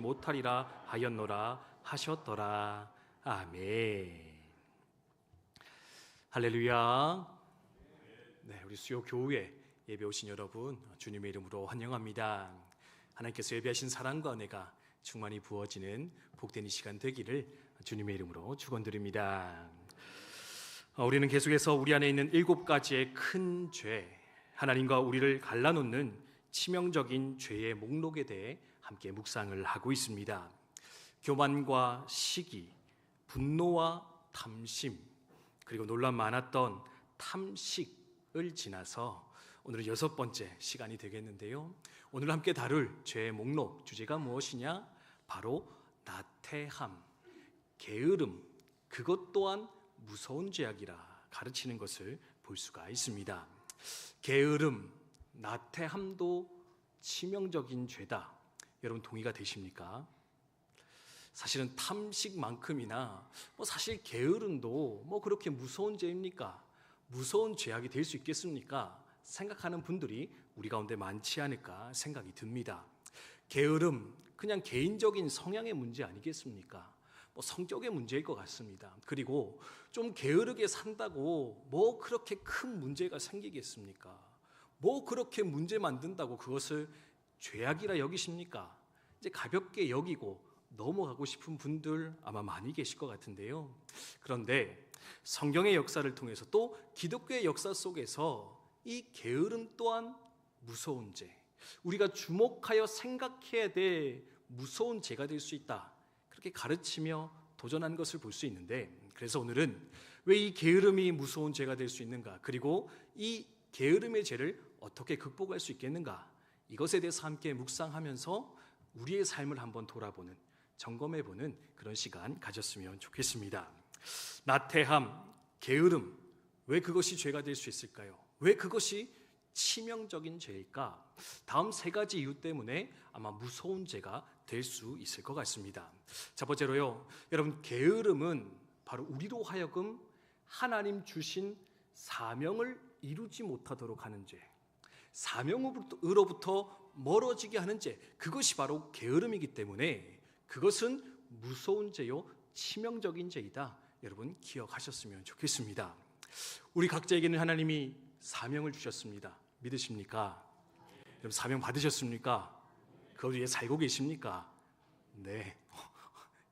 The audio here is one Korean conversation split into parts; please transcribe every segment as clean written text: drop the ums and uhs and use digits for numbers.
못하리라 하였노라 하셨더라. 아멘. 할렐루야. 네, 우리 수요 교회 예배 오신 여러분 주님의 이름으로 환영합니다. 하나님께서 예배하신 사랑과 은혜가 충만히 부어지는 복된 이 시간 되기를 주님의 이름으로 축원드립니다. 우리는 계속해서 우리 안에 있는 7가지의 큰 죄, 하나님과 우리를 갈라놓는 치명적인 죄의 목록에 대해 함께 묵상을 하고 있습니다. 교만과 시기, 분노와 탐심, 그리고 논란 많았던 탐식을 지나서 오늘은 6번째 시간이 되겠는데요. 오늘 함께 다룰 죄의 목록 주제가 무엇이냐? 바로 나태함, 게으름, 그것 또한 무서운 죄악이라 가르치는 것을 볼 수가 있습니다. 게으름, 나태함도 치명적인 죄다. 여러분 동의가 되십니까? 사실은 탐식만큼이나 사실 게으름도 그렇게 무서운 죄입니까? 무서운 죄악이 될 수 있겠습니까? 생각하는 분들이 우리 가운데 많지 않을까 생각이 듭니다. 게으름, 그냥 개인적인 성향의 문제 아니겠습니까? 성격의 문제일 것 같습니다. 그리고 좀 게으르게 산다고 그렇게 큰 문제가 생기겠습니까? 그렇게 문제 만든다고 그것을 죄악이라 여기십니까? 이제 가볍게 여기고 넘어가고 싶은 분들 아마 많이 계실 것 같은데요. 그런데 성경의 역사를 통해서 또 기독교의 역사 속에서 이 게으름 또한 무서운 죄, 우리가 주목하여 생각해야 될 무서운 죄가 될 수 있다, 그렇게 가르치며 도전한 것을 볼 수 있는데, 그래서 오늘은 왜 이 게으름이 무서운 죄가 될 수 있는가, 그리고 이 게으름의 죄를 어떻게 극복할 수 있겠는가, 이것에 대해서 함께 묵상하면서 우리의 삶을 한번 돌아보는, 점검해보는 그런 시간 가졌으면 좋겠습니다. 나태함, 게으름, 왜 그것이 죄가 될 수 있을까요? 왜 그것이 치명적인 죄일까? 다음 3가지 이유 때문에 아마 무서운 죄가 될 수 있을 것 같습니다. 첫 번째로요, 여러분, 게으름은 바로 우리로 하여금 하나님 주신 사명을 이루지 못하도록 하는 죄, 사명으로부터 멀어지게 하는 죄, 그것이 바로 게으름이기 때문에 그것은 무서운 죄요, 치명적인 죄이다. 여러분 기억하셨으면 좋겠습니다. 우리 각자에게는 하나님이 사명을 주셨습니다. 믿으십니까? 여러분 사명 받으셨습니까? 그 위에 살고 계십니까? 네.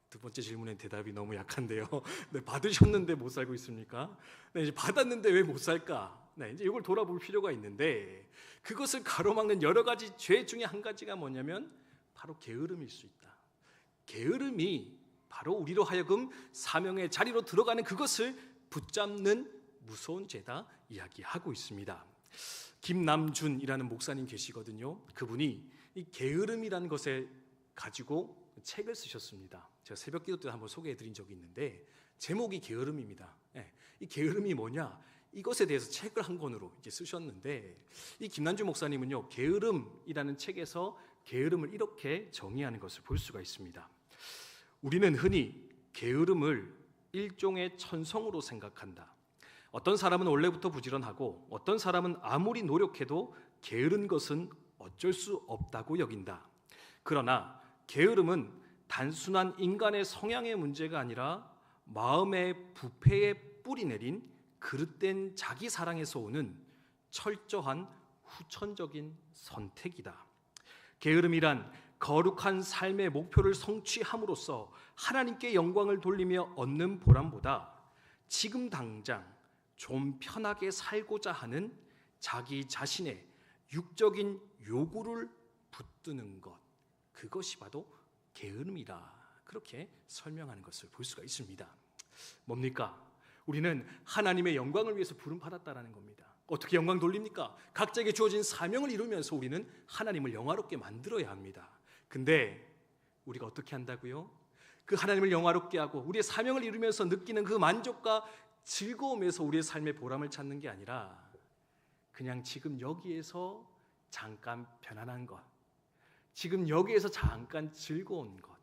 두 번째 질문에 대답이 너무 약한데요. 네, 받으셨는데 못 살고 있습니까? 네, 이제 받았는데 왜 못 살까? 네, 이제 이걸 돌아볼 필요가 있는데, 그것을 가로막는 여러 가지 죄 중에 한 가지가 뭐냐면 바로 게으름일 수 있다. 게으름이 바로 우리로 하여금 사명의 자리로 들어가는 그것을 붙잡는 무서운 죄다 이야기하고 있습니다. 김남준이라는 목사님 계시거든요. 그분이 이 게으름이라는 것에 가지고 책을 쓰셨습니다. 제가 새벽기도 때 한번 소개해드린 적이 있는데 제목이 게으름입니다. 이 게으름이 뭐냐, 이것에 대해서 책을 한 권으로 이제 쓰셨는데, 이 김남준 목사님은요, 게으름이라는 책에서 게으름을 이렇게 정의하는 것을 볼 수가 있습니다. 우리는 흔히 게으름을 일종의 천성으로 생각한다. 어떤 사람은 원래부터 부지런하고 어떤 사람은 아무리 노력해도 게으른 것은 어쩔 수 없다고 여긴다. 그러나 게으름은 단순한 인간의 성향의 문제가 아니라 마음의 부패에 뿌리 내린 그릇된 자기 사랑에서 오는 철저한 후천적인 선택이다. 게으름이란 거룩한 삶의 목표를 성취함으로써 하나님께 영광을 돌리며 얻는 보람보다 지금 당장 좀 편하게 살고자 하는 자기 자신의 육적인 요구를 붙드는 것, 그것이 바로 게으름이다, 그렇게 설명하는 것을 볼 수가 있습니다. 뭡니까? 우리는 하나님의 영광을 위해서 부름받았다는 겁니다. 어떻게 영광 돌립니까? 각자에게 주어진 사명을 이루면서 우리는 하나님을 영화롭게 만들어야 합니다. 근데 우리가 어떻게 한다고요? 그 하나님을 영화롭게 하고 우리의 사명을 이루면서 느끼는 그 만족과 즐거움에서 우리의 삶의 보람을 찾는 게 아니라 그냥 지금 여기에서 잠깐 편안한 것, 지금 여기에서 잠깐 즐거운 것,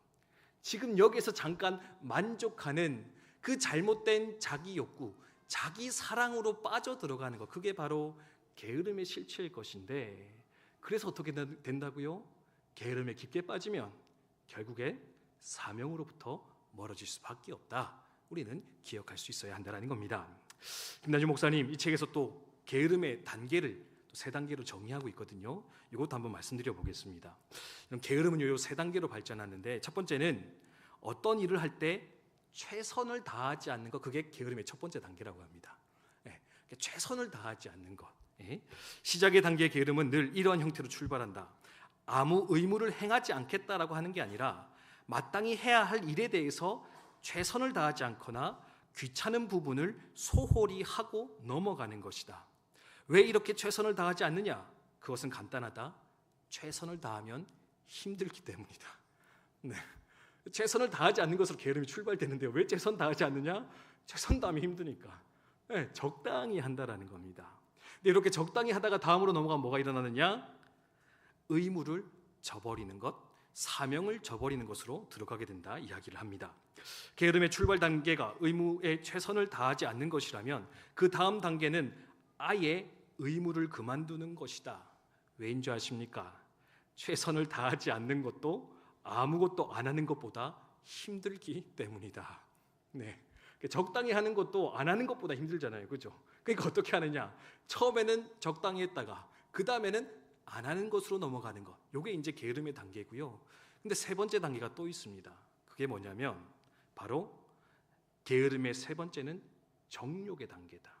지금 여기에서 잠깐 만족하는 그 잘못된 자기 욕구, 자기 사랑으로 빠져들어가는 것, 그게 바로 게으름의 실체일 것인데, 그래서 어떻게 된다고요? 게으름에 깊게 빠지면 결국에 사명으로부터 멀어질 수밖에 없다. 우리는 기억할 수 있어야 한다는 겁니다. 김남주 목사님 이 책에서 또 게으름의 단계를 또 세 단계로 정의하고 있거든요. 이것도 한번 말씀드려 보겠습니다. 게으름은 요 세 단계로 발전하는데, 첫 번째는 어떤 일을 할 때 최선을 다하지 않는 것, 그게 게으름의 첫 번째 단계라고 합니다. 최선을 다하지 않는 것. 시작의 단계의 게으름은 늘 이러한 형태로 출발한다. 아무 의무를 행하지 않겠다라고 하는 게 아니라 마땅히 해야 할 일에 대해서 최선을 다하지 않거나 귀찮은 부분을 소홀히 하고 넘어가는 것이다. 왜 이렇게 최선을 다하지 않느냐? 그것은 간단하다. 최선을 다하면 힘들기 때문이다. 네. 최선을 다하지 않는 것으로 게으름이 출발되는데 왜 최선 다하지 않느냐? 최선 다하면 힘드니까. 네, 적당히 한다라는 겁니다. 근데 이렇게 적당히 하다가 다음으로 넘어가면 뭐가 일어나느냐? 의무를 저버리는 것, 사명을 저버리는 것으로 들어가게 된다 이야기를 합니다. 게으름의 출발 단계가 의무에 최선을 다하지 않는 것이라면 그 다음 단계는 아예 의무를 그만두는 것이다. 왜인 줄 아십니까? 최선을 다하지 않는 것도 아무것도 안 하는 것보다 힘들기 때문이다. 네. 적당히 하는 것도 안 하는 것보다 힘들잖아요. 그죠? 그러니까 어떻게 하느냐? 처음에는 적당히 했다가 그 다음에는 안 하는 것으로 넘어가는 것. 이게 이제 게으름의 단계고요. 근데 세 번째 단계가 또 있습니다. 그게 뭐냐면 바로 게으름의 세 번째는 정욕의 단계다.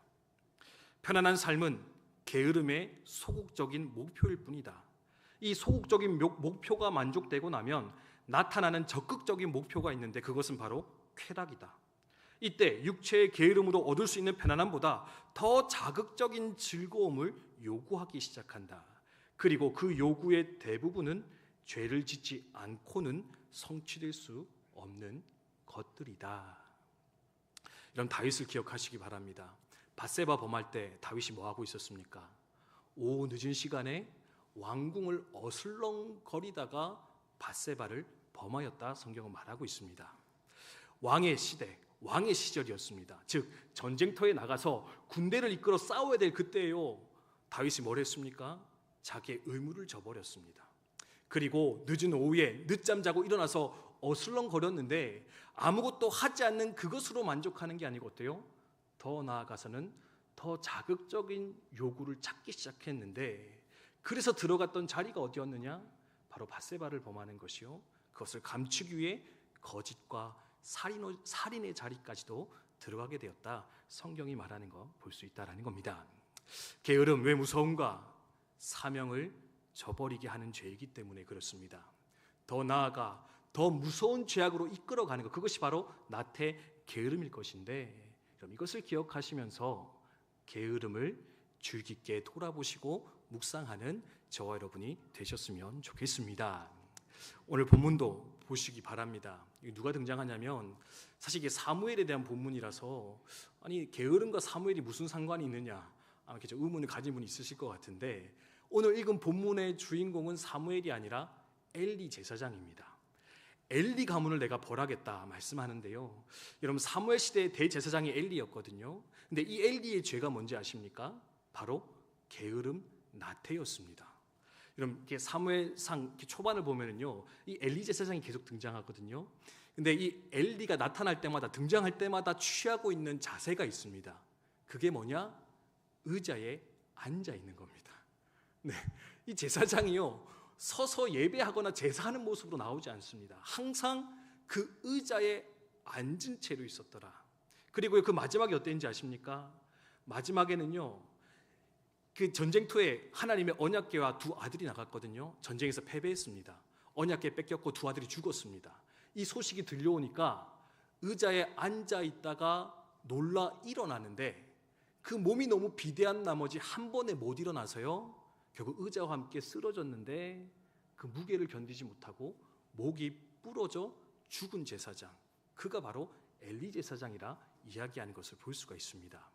편안한 삶은 게으름의 소극적인 목표일 뿐이다. 이 소극적인 목표가 만족되고 나면 나타나는 적극적인 목표가 있는데 그것은 바로 쾌락이다. 이때 육체의 게으름으로 얻을 수 있는 편안함보다 더 자극적인 즐거움을 요구하기 시작한다. 그리고 그 요구의 대부분은 죄를 짓지 않고는 성취될 수 없는 것들이다. 이런 다윗을 기억하시기 바랍니다. 밧세바 범할 때 다윗이 뭐 하고 있었습니까? 오후 늦은 시간에 왕궁을 어슬렁거리다가 밧세바를 범하였다 성경은 말하고 있습니다. 왕의 시대, 왕의 시절이었습니다. 즉 전쟁터에 나가서 군대를 이끌어 싸워야 될 그때예요. 다윗이 뭘 했습니까? 자기의 의무를 저버렸습니다. 그리고 늦은 오후에 늦잠 자고 일어나서 어슬렁거렸는데 아무것도 하지 않는 그것으로 만족하는 게 아니고 어때요? 더 나아가서는 더 자극적인 요구를 찾기 시작했는데, 그래서 들어갔던 자리가 어디였느냐? 바로 밧세바를 범하는 것이요, 그것을 감추기 위해 거짓과 살인의 자리까지도 들어가게 되었다. 성경이 말하는 거 볼 수 있다라는 겁니다. 게으름 왜 무서운가? 사명을 저버리게 하는 죄이기 때문에 그렇습니다. 더 나아가 더 무서운 죄악으로 이끌어가는 것, 그것이 바로 나태 게으름일 것인데, 그럼 이것을 기억하시면서 게으름을 주의 깊게 돌아보시고 묵상하는 저와 여러분이 되셨으면 좋겠습니다. 오늘 본문도 보시기 바랍니다. 누가 등장하냐면 사실 이게 사무엘에 대한 본문이라서 아니 게으름과 사무엘이 무슨 상관이 있느냐 아마 이렇게 의문을 가진 분이 있으실 것 같은데, 오늘 읽은 본문의 주인공은 사무엘이 아니라 엘리 제사장입니다. 엘리 가문을 내가 벌하겠다 말씀하는데요, 여러분 사무엘 시대의 대제사장이 엘리였거든요. 근데 이 엘리의 죄가 뭔지 아십니까? 바로 게으름, 나태였습니다. 여러분 이렇게 사무엘상 초반을 보면은요, 이 엘리 제사장이 계속 등장하거든요. 근데 이 엘리가 나타날 때마다, 등장할 때마다 취하고 있는 자세가 있습니다. 그게 뭐냐? 의자에 앉아 있는 겁니다. 네, 이 제사장이요 서서 예배하거나 제사하는 모습으로 나오지 않습니다. 항상 그 의자에 앉은 채로 있었더라. 그리고 그 마지막이 어땠는지 아십니까? 마지막에는요, 그 전쟁터에 하나님의 언약궤와 두 아들이 나갔거든요. 전쟁에서 패배했습니다. 언약궤 뺏겼고 두 아들이 죽었습니다. 이 소식이 들려오니까 의자에 앉아 있다가 놀라 일어나는데 그 몸이 너무 비대한 나머지 한 번에 못 일어나서요, 결국 의자와 함께 쓰러졌는데 그 무게를 견디지 못하고 목이 부러져 죽은 제사장, 그가 바로 엘리 제사장이라 이야기하는 것을 볼 수가 있습니다.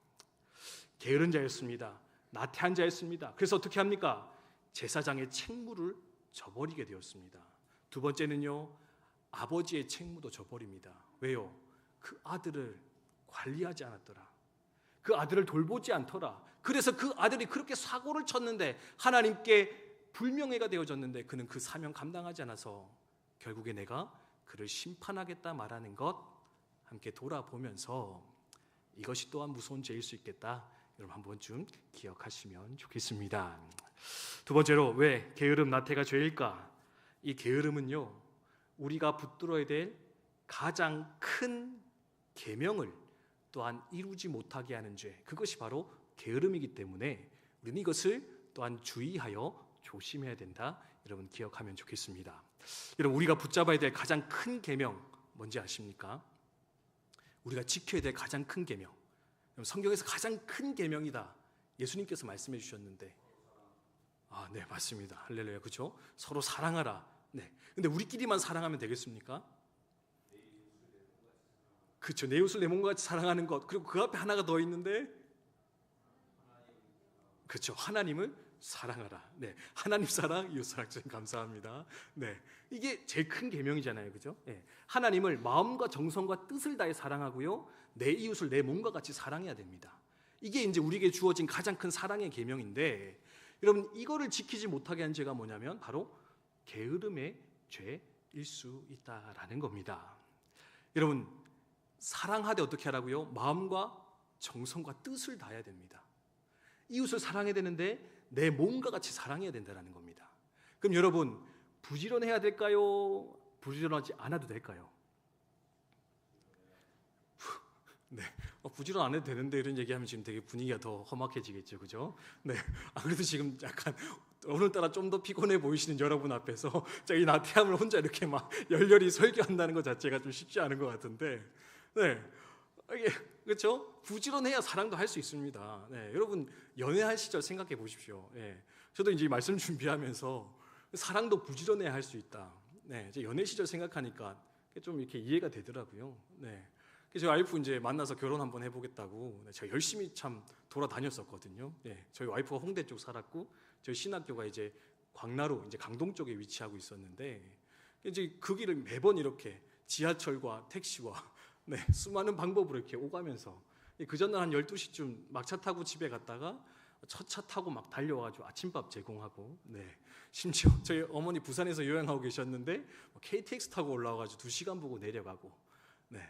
게으른 자였습니다. 나태한 자였습니다. 그래서 어떻게 합니까? 제사장의 책무를 저버리게 되었습니다. 두 번째는요, 아버지의 책무도 저버립니다. 왜요? 그 아들을 관리하지 않았더라. 그 아들을 돌보지 않더라. 그래서 그 아들이 그렇게 사고를 쳤는데, 하나님께 불명예가 되어졌는데 그는 그 사명 감당하지 않아서 결국에 내가 그를 심판하겠다 말하는 것 함께 돌아보면서 이것이 또한 무서운 죄일 수 있겠다. 여러분 한 번쯤 기억하시면 좋겠습니다. 두 번째로 왜 게으름 나태가 죄일까? 이 게으름은요, 우리가 붙들어야 될 가장 큰 계명을 또한 이루지 못하게 하는 죄, 그것이 바로 게으름이기 때문에 우리는 이것을 또한 주의하여 조심해야 된다. 여러분 기억하면 좋겠습니다. 여러분 우리가 붙잡아야 될 가장 큰 계명 뭔지 아십니까? 우리가 지켜야 될 가장 큰 계명, 성경에서 가장 큰 계명이다 예수님께서 말씀해 주셨는데, 네 맞습니다. 할렐루야. 그렇죠? 서로 사랑하라. 네. 근데 우리끼리만 사랑하면 되겠습니까? 그렇죠. 내 이웃을 내 몸과 같이 사랑하는 것. 그리고 그 앞에 하나가 더 있는데, 그렇죠. 하나님을 사랑하라. 네. 하나님 사랑, 이웃 사랑. 감사합니다. 네. 이게 제일 큰 계명이잖아요. 그죠? 네. 하나님을 마음과 정성과 뜻을 다해 사랑하고요. 내 이웃을 내 몸과 같이 사랑해야 됩니다. 이게 이제 우리에게 주어진 가장 큰 사랑의 계명인데, 여러분 이거를 지키지 못하게 한 죄가 뭐냐면 바로 게으름의 죄일 수 있다라는 겁니다. 여러분 사랑하되 어떻게 하라고요? 마음과 정성과 뜻을 다해야 됩니다. 이웃을 사랑해야 되는데 내 몸과 같이 사랑해야 된다는 겁니다. 그럼 여러분 부지런해야 될까요? 부지런하지 않아도 될까요? 네, 부지런 안 해도 되는데 이런 얘기하면 지금 되게 분위기가 더 험악해지겠죠, 그죠? 네, 그래도 지금 약간 오늘따라 좀 더 피곤해 보이시는 여러분 앞에서 이 나태함을 혼자 이렇게 막 열렬히 설교한다는 것 자체가 좀 쉽지 않은 것 같은데, 네, 이게 그렇죠? 부지런해야 사랑도 할 수 있습니다. 네, 여러분 연애할 시절 생각해 보십시오. 네, 저도 이제 말씀 준비하면서 사랑도 부지런해야 할 수 있다. 네, 제 연애 시절 생각하니까 좀 이렇게 이해가 되더라고요. 네. 저희 와이프 이제 만나서 결혼 한번 해보겠다고 제가 열심히 참 돌아다녔었거든요. 네, 저희 와이프가 홍대 쪽 살았고 저희 신학교가 이제 광나루 이제 강동 쪽에 위치하고 있었는데, 이제 그 길을 매번 이렇게 지하철과 택시와 네, 수많은 방법으로 이렇게 오가면서 그 전날 한 12시쯤 막차 타고 집에 갔다가 첫 차 타고 막 달려와가지고 아침밥 제공하고, 네, 심지어 저희 어머니 부산에서 요양하고 계셨는데 KTX 타고 올라와가지고 2시간 보고 내려가고, 네.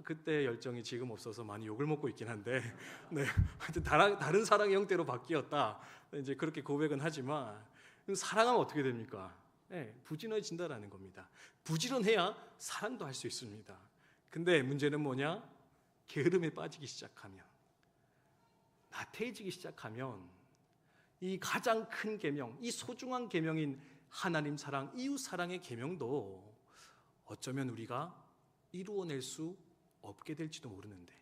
그때 열정이 지금 없어서 많이 욕을 먹고 있긴 한데, 네, 하여튼 다른 사랑의 형태로 바뀌었다. 이제 그렇게 고백은 하지만 사랑하면 어떻게 됩니까? 네, 부지런해진다라는 겁니다. 부지런해야 사랑도 할 수 있습니다. 근데 문제는 뭐냐? 게으름에 빠지기 시작하면, 나태해지기 시작하면 이 가장 큰 계명, 이 소중한 계명인 하나님 사랑, 이웃 사랑의 계명도 어쩌면 우리가 이루어낼 수 없게 될지도 모르는데,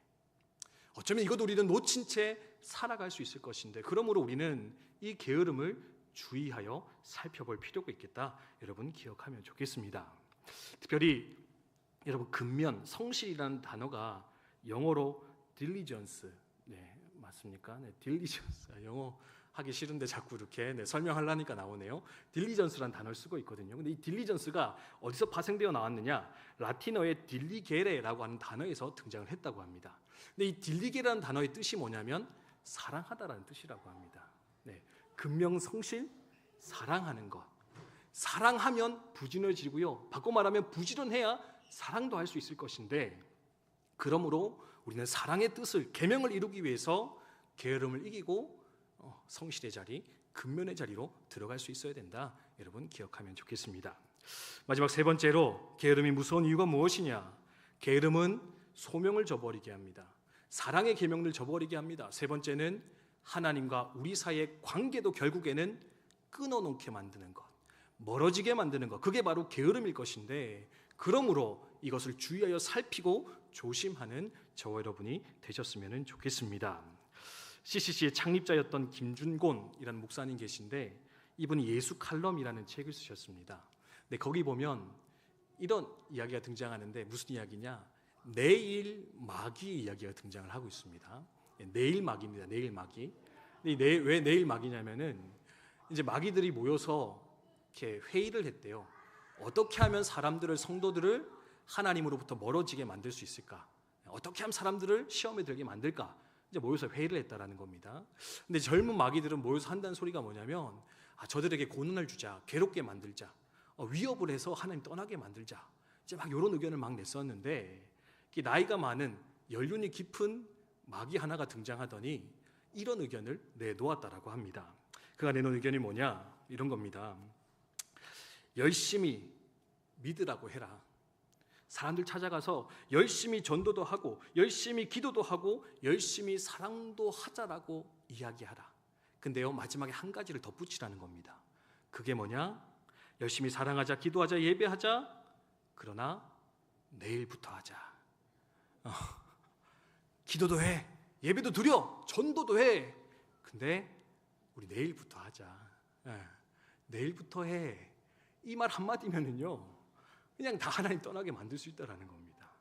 어쩌면 이것도 우리는 놓친 채 살아갈 수 있을 것인데, 그러므로 우리는 이 게으름을 주의하여 살펴볼 필요가 있겠다. 여러분 기억하면 좋겠습니다. 특별히 여러분 근면, 성실이라는 단어가 영어로 diligence, 네 맞습니까? 네, diligence. 영어 하기 싫은데 자꾸 이렇게 설명하려니까 나오네요. 딜리전스라는 단어를 쓰고 있거든요. 근데 이 딜리전스가 어디서 파생되어 나왔느냐? 라틴어의 딜리게레라고 하는 단어에서 등장을 했다고 합니다. 근데 이 딜리게라는 단어의 뜻이 뭐냐면 사랑하다라는 뜻이라고 합니다. 네, 근명성실, 사랑하는 것. 사랑하면 부지런해지고요. 바꿔 말하면 부지런해야 사랑도 할 수 있을 것인데, 그러므로 우리는 사랑의 뜻을, 계명을 이루기 위해서 게으름을 이기고 성실의 자리, 근면의 자리로 들어갈 수 있어야 된다. 여러분 기억하면 좋겠습니다. 마지막 세 번째로 게으름이 무서운 이유가 무엇이냐? 게으름은 소명을 저버리게 합니다. 사랑의 계명을 저버리게 합니다. 세 번째는 하나님과 우리 사이의 관계도 결국에는 끊어놓게 만드는 것, 멀어지게 만드는 것, 그게 바로 게으름일 것인데, 그러므로 이것을 주의하여 살피고 조심하는 저와 여러분이 되셨으면 좋겠습니다. CCC의 창립자였던 김준곤이라는 목사님 계신데, 이분이 예수 칼럼이라는 책을 쓰셨습니다. 근데 거기 보면 이런 이야기가 등장하는데, 무슨 이야기냐? 내일 마귀 이야기가 등장을 하고 있습니다. 내일 마귀입니다. 내일 마귀. 왜 내일 마귀냐면은 이제 마귀들이 모여서 이렇게 회의를 했대요. 어떻게 하면 사람들을, 성도들을 하나님으로부터 멀어지게 만들 수 있을까? 어떻게 하면 사람들을 시험에 들게 만들까? 이제 모여서 회의를 했다라는 겁니다. 근데 젊은 마귀들은 모여서 한다는 소리가 뭐냐면, 저들에게 고난을 주자, 괴롭게 만들자, 위협을 해서 하나님 떠나게 만들자. 이제 막 이런 의견을 막 냈었는데 나이가 많은 연륜이 깊은 마귀 하나가 등장하더니 이런 의견을 내놓았다라고 합니다. 그가 내놓은 의견이 뭐냐? 이런 겁니다. 열심히 믿으라고 해라. 사람들 찾아가서 열심히 전도도 하고 열심히 기도도 하고 열심히 사랑도 하자라고 이야기하라. 근데요, 마지막에 한 가지를 덧붙이라는 겁니다. 그게 뭐냐? 열심히 사랑하자, 기도하자, 예배하자. 그러나 내일부터 하자. 기도도 해, 예배도 드려, 전도도 해. 근데 우리 내일부터 하자. 내일부터 해. 이 말 한마디면은요, 그냥 다 하나님 떠나게 만들 수 있다라는 겁니다.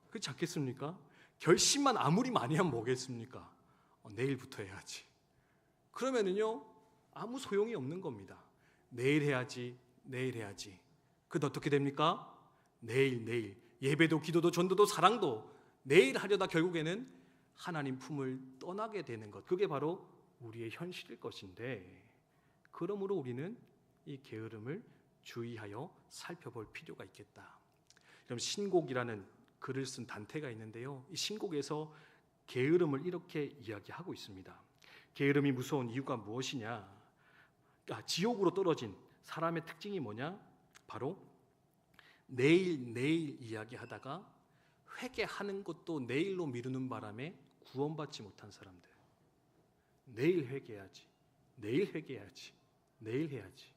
그렇지 않겠습니까? 결심만 아무리 많이 하면 뭐겠습니까? 내일부터 해야지. 그러면은요, 아무 소용이 없는 겁니다. 내일 해야지, 내일 해야지. 그건 어떻게 됩니까? 내일 예배도 기도도 전도도 사랑도 내일 하려다 결국에는 하나님 품을 떠나게 되는 것, 그게 바로 우리의 현실일 것인데, 그러므로 우리는 이 게으름을 주의하여 살펴볼 필요가 있겠다. 그럼 신곡이라는 글을 쓴 단테가 있는데요, 이 신곡에서 게으름을 이렇게 이야기하고 있습니다. 게으름이 무서운 이유가 무엇이냐? 지옥으로 떨어진 사람의 특징이 뭐냐? 바로 내일 이야기하다가 회개하는 것도 내일로 미루는 바람에 구원받지 못한 사람들. 내일 회개해야지, 내일 회개해야지, 내일 해야지.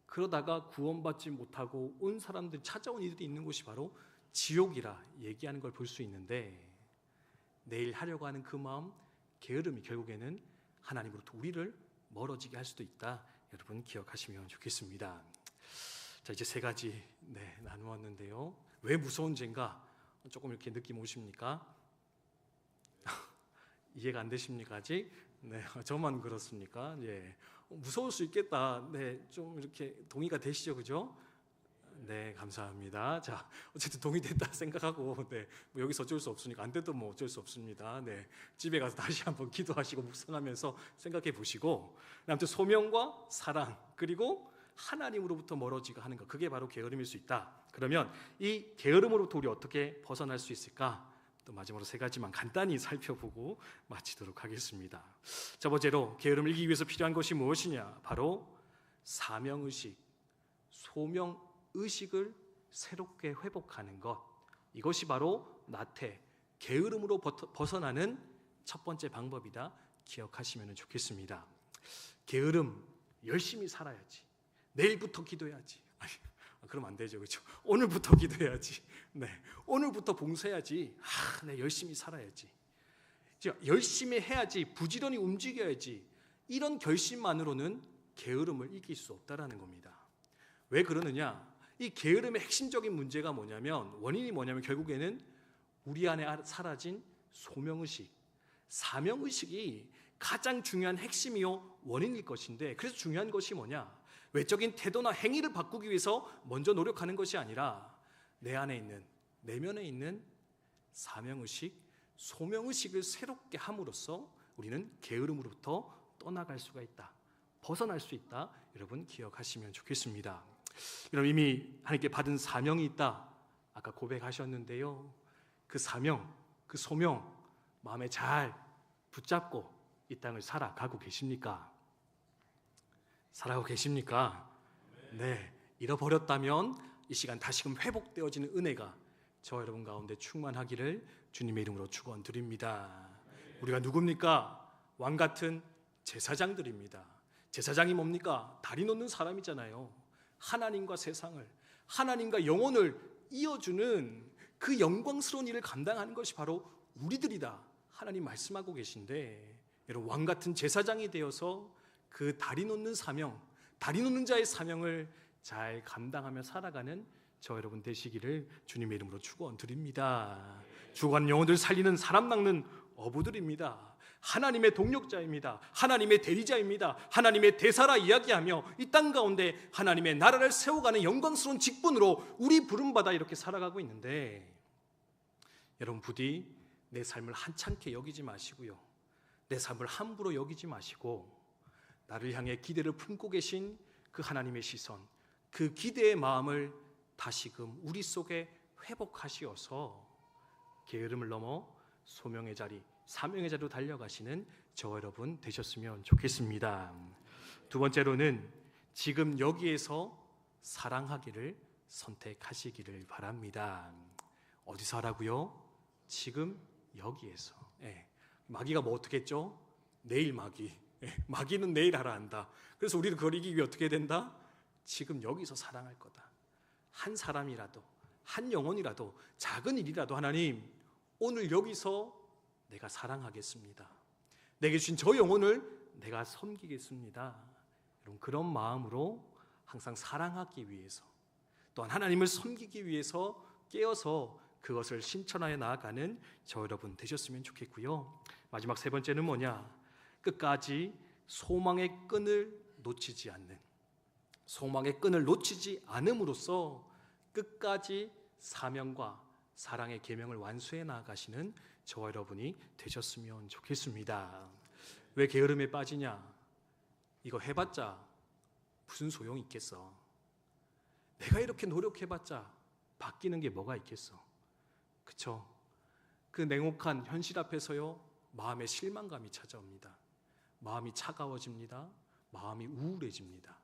그러다가 구원받지 못하고 온 사람들, 찾아온 이들이 있는 곳이 바로 지옥이라 얘기하는 걸 볼 수 있는데, 내일 하려고 하는 그 마음, 게으름이 결국에는 하나님으로부터 우리를 멀어지게 할 수도 있다. 여러분 기억하시면 좋겠습니다. 자, 이제 세 가지 나누었는데요. 왜 무서운 죄인가? 조금 이렇게 느낌 오십니까? 이해가 안 되십니까 아직? 네, 저만 그렇습니까? 예, 무서울 수 있겠다. 네, 좀 이렇게 동의가 되시죠, 그죠? 네, 감사합니다. 자, 어쨌든 동의됐다 생각하고, 뭐 여기서 어쩔 수 없으니까 안 돼도 뭐 어쩔 수 없습니다. 네, 집에 가서 다시 한번 기도하시고 묵상하면서 생각해 보시고, 아무튼 소명과 사랑, 그리고 하나님으로부터 멀어지고 하는 것, 그게 바로 게으름일 수 있다. 그러면 이 게으름으로부터 우리 어떻게 벗어날 수 있을까? 또 마지막으로 세 가지만 간단히 살펴보고 마치도록 하겠습니다. 첫 번째로 게으름을 이기기 위해서 필요한 것이 무엇이냐? 바로 사명의식, 소명의식을 새롭게 회복하는 것. 이것이 바로 나태, 게으름으로 벗어나는 첫 번째 방법이다. 기억하시면 좋겠습니다. 게으름, 열심히 살아야지, 내일부터 기도해야지. 그럼 안 되죠, 그렇죠? 오늘부터 기도해야지. 네, 오늘부터 봉사해야지. 네, 열심히 살아야지. 열심히 해야지, 부지런히 움직여야지. 이런 결심만으로는 게으름을 이길 수 없다라는 겁니다. 왜 그러느냐? 이 게으름의 핵심적인 문제가 뭐냐면, 원인이 뭐냐면 결국에는 우리 안에 사라진 소명의식, 사명의식이 가장 중요한 핵심이요 원인일 것인데, 그래서 중요한 것이 뭐냐? 외적인 태도나 행위를 바꾸기 위해서 먼저 노력하는 것이 아니라 내 안에 있는, 내면에 있는 사명의식, 소명의식을 새롭게 함으로써 우리는 게으름으로부터 떠나갈 수가 있다, 벗어날 수 있다. 여러분 기억하시면 좋겠습니다. 여러분 이미 하나님께 받은 사명이 있다, 아까 고백하셨는데요. 그 사명, 그 소명 마음에 잘 붙잡고 이 땅을 살아가고 계십니까? 살아가고 계십니까? 네, 잃어버렸다면 이 시간 다시금 회복되어지는 은혜가 저와 여러분 가운데 충만하기를 주님의 이름으로 축원드립니다. 우리가 누굽니까? 왕 같은 제사장들입니다. 제사장이 뭡니까? 다리 놓는 사람이잖아요. 하나님과 세상을, 하나님과 영혼을 이어주는 그 영광스러운 일을 감당하는 것이 바로 우리들이다, 하나님 말씀하고 계신데, 여러분 왕 같은 제사장이 되어서 그 다리 놓는 사명, 다리 놓는 자의 사명을 잘 감당하며 살아가는 저 여러분 되시기를 주님의 이름으로 축원드립니다. 죽어가는 영혼들 살리는 사람 낚는 어부들입니다. 하나님의 동력자입니다. 하나님의 대리자입니다. 하나님의 대사라 이야기하며 이 땅 가운데 하나님의 나라를 세워가는 영광스러운 직분으로 우리 부름받아 이렇게 살아가고 있는데, 여러분 부디 내 삶을 한찮게 여기지 마시고요, 내 삶을 함부로 여기지 마시고 나를 향해 기대를 품고 계신 그 하나님의 시선, 그 기대의 마음을 다시금 우리 속에 회복하시어서 게으름을 넘어 소명의 자리, 사명의 자리로 달려가시는 저와 여러분 되셨으면 좋겠습니다. 두 번째로는 지금 여기에서 사랑하기를 선택하시기를 바랍니다. 어디서 하라고요? 지금 여기에서. 마귀가 뭐 어떻게 했죠? 내일 마귀. 마귀는 내일 하라 한다. 그래서 우리를 그걸 이기기 위해 어떻게 된다? 지금 여기서 사랑할 거다. 한 사람이라도, 한 영혼이라도, 작은 일이라도 하나님 오늘 여기서 내가 사랑하겠습니다. 내게 주신 저 영혼을 내가 섬기겠습니다. 여러분 그런 마음으로 항상 사랑하기 위해서, 또한 하나님을 섬기기 위해서 깨어서 그것을 실천하여 나아가는 저 여러분 되셨으면 좋겠고요. 마지막 세 번째는 뭐냐? 끝까지 소망의 끈을 놓치지 않는, 소망의 끈을 놓치지 않음으로써 끝까지 사명과 사랑의 계명을 완수해 나아가시는 저와 여러분이 되셨으면 좋겠습니다. 왜 게으름에 빠지냐? 이거 해봤자 무슨 소용이 있겠어? 내가 이렇게 노력해봤자 바뀌는 게 뭐가 있겠어? 그쵸? 그 냉혹한 현실 앞에서요, 마음의 실망감이 찾아옵니다. 마음이 차가워집니다. 마음이 우울해집니다.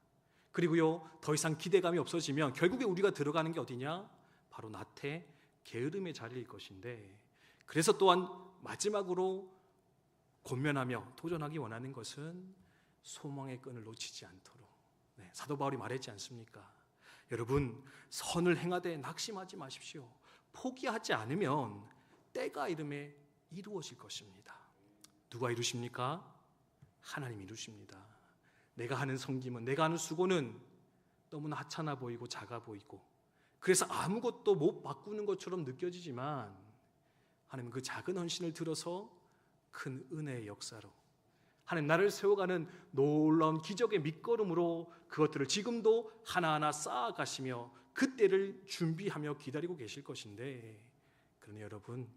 그리고요, 더 이상 기대감이 없어지면 결국에 우리가 들어가는 게 어디냐? 바로 나태, 게으름의 자리일 것인데, 그래서 또한 마지막으로 권면하며 도전하기 원하는 것은 소망의 끈을 놓치지 않도록, 사도 바울이 말했지 않습니까? 여러분, 선을 행하되 낙심하지 마십시오. 포기하지 않으면 때가 이름에 이루어질 것입니다. 누가 이루십니까? 하나님이 이루십니다. 내가 하는 섬김은, 내가 하는 수고는 너무나 하찮아 보이고 작아 보이고, 그래서 아무것도 못 바꾸는 것처럼 느껴지지만 하나님 그 작은 헌신을 들어서 큰 은혜의 역사로, 하나님 나를 세워가는 놀라운 기적의 밑거름으로 그것들을 지금도 하나하나 쌓아가시며 그때를 준비하며 기다리고 계실 것인데, 그러니 여러분,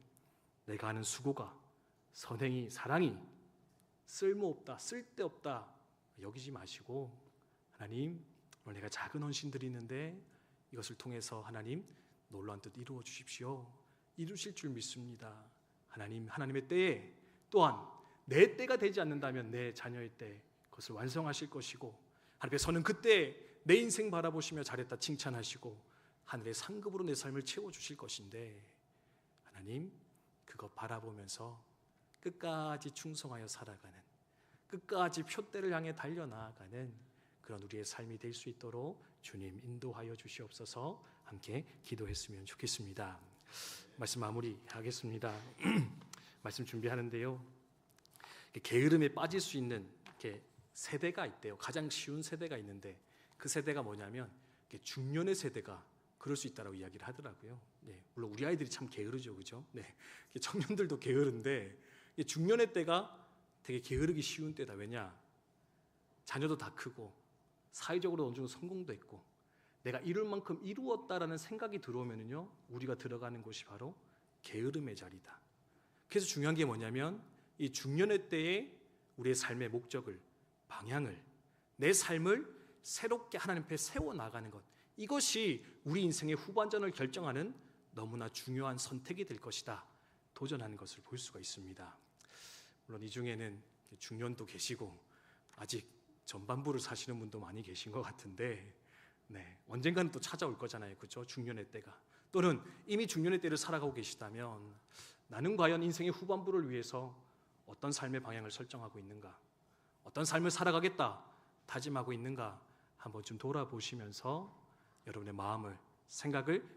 내가 하는 수고가, 선행이, 사랑이 쓸모없다, 쓸데없다 여기지 마시고, 하나님 오늘 내가 작은 헌신 드리는데 이것을 통해서 하나님 놀라운 뜻 이루어 주십시오. 이루실 줄 믿습니다. 하나님의 때에, 또한 내 때가 되지 않는다면 내 자녀의 때 그것을 완성하실 것이고, 하나님 앞에 서는 그때 내 인생 바라보시며 잘했다 칭찬하시고 하늘의 상급으로 내 삶을 채워주실 것인데, 하나님 그거 바라보면서 끝까지 충성하여 살아가는, 끝까지 표대를 향해 달려나아가는 그런 우리의 삶이 될 수 있도록 주님 인도하여 주시옵소서. 함께 기도했으면 좋겠습니다. 말씀 마무리하겠습니다. 말씀 준비하는데요, 게으름에 빠질 수 있는 세대가 있대요. 가장 쉬운 세대가 있는데 그 세대가 뭐냐면 중년의 세대가 그럴 수 있다라고 이야기를 하더라고요. 물론 우리 아이들이 참 게으르죠, 그죠? 청년들도 게으른데 중년의 때가 되게 게으르기 쉬운 때다. 왜냐? 자녀도 다 크고 사회적으로 어느 정도 성공도 했고 내가 이룰 만큼 이루었다라는 생각이 들어오면은요, 우리가 들어가는 곳이 바로 게으름의 자리다. 그래서 중요한 게 뭐냐면 이 중년의 때에 우리의 삶의 목적을, 방향을, 내 삶을 새롭게 하나님 앞에 세워나가는 것, 이것이 우리 인생의 후반전을 결정하는 너무나 중요한 선택이 될 것이다 도전하는 것을 볼 수가 있습니다. 물론 이 중에는 중년도 계시고 아직 전반부를 사시는 분도 많이 계신 것 같은데, 언젠가는 또 찾아올 거잖아요, 그렇죠? 중년의 때가. 또는 이미 중년의 때를 살아가고 계시다면 나는 과연 인생의 후반부를 위해서 어떤 삶의 방향을 설정하고 있는가, 어떤 삶을 살아가겠다 다짐하고 있는가 한번 좀 돌아보시면서 여러분의 마음을, 생각을